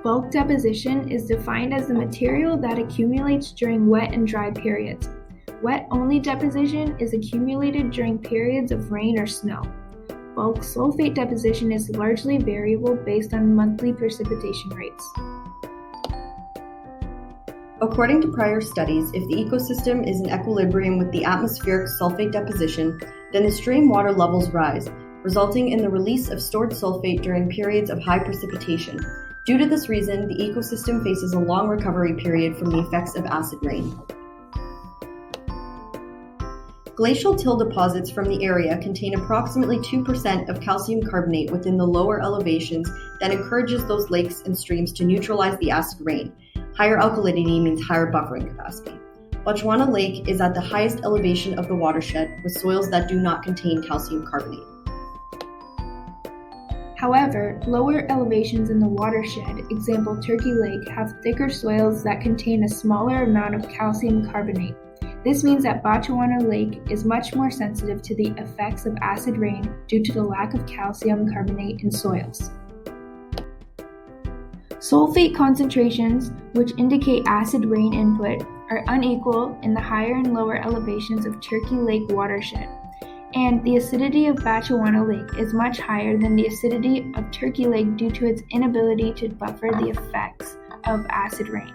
Bulk deposition is defined as the material that accumulates during wet and dry periods. Wet-only deposition is accumulated during periods of rain or snow. Bulk sulfate deposition is largely variable based on monthly precipitation rates. According to prior studies, if the ecosystem is in equilibrium with the atmospheric sulfate deposition, then the stream water levels rise, resulting in the release of stored sulfate during periods of high precipitation. Due to this reason, the ecosystem faces a long recovery period from the effects of acid rain. Glacial till deposits from the area contain approximately 2% of calcium carbonate within the lower elevations that encourages those lakes and streams to neutralize the acid rain. Higher alkalinity means higher buffering capacity. Bechuana Lake is at the highest elevation of the watershed with soils that do not contain calcium carbonate. However, lower elevations in the watershed, example Turkey Lake, have thicker soils that contain a smaller amount of calcium carbonate. This means that Bechuana Lake is much more sensitive to the effects of acid rain due to the lack of calcium carbonate in soils. Sulfate concentrations, which indicate acid rain input, are unequal in the higher and lower elevations of Turkey Lake watershed, and the acidity of Bechuana Lake is much higher than the acidity of Turkey Lake due to its inability to buffer the effects of acid rain.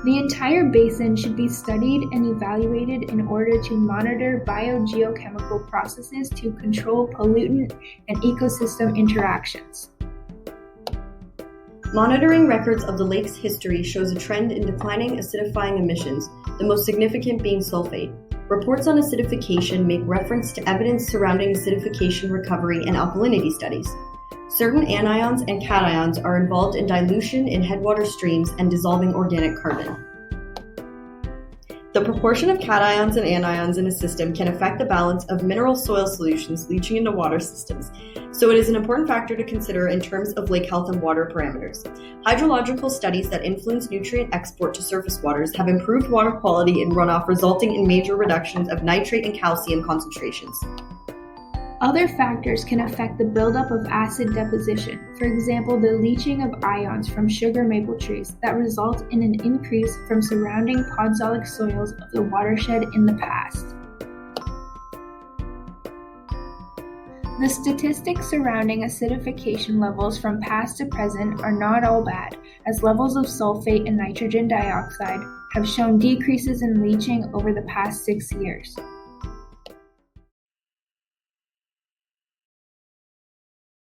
The entire basin should be studied and evaluated in order to monitor biogeochemical processes to control pollutant and ecosystem interactions. Monitoring records of the lake's history shows a trend in declining acidifying emissions, the most significant being sulfate. Reports on acidification make reference to evidence surrounding acidification recovery and alkalinity studies. Certain anions and cations are involved in dilution in headwater streams and dissolving organic carbon. The proportion of cations and anions in a system can affect the balance of mineral soil solutions leaching into water systems, so it is an important factor to consider in terms of lake health and water parameters. Hydrological studies that influence nutrient export to surface waters have improved water quality and runoff, resulting in major reductions of nitrate and calcium concentrations. Other factors can affect the buildup of acid deposition, for example the leaching of ions from sugar maple trees that result in an increase from surrounding podzolic soils of the watershed in the past. The statistics surrounding acidification levels from past to present are not all bad, as levels of sulfate and nitrogen dioxide have shown decreases in leaching over the past 6 years.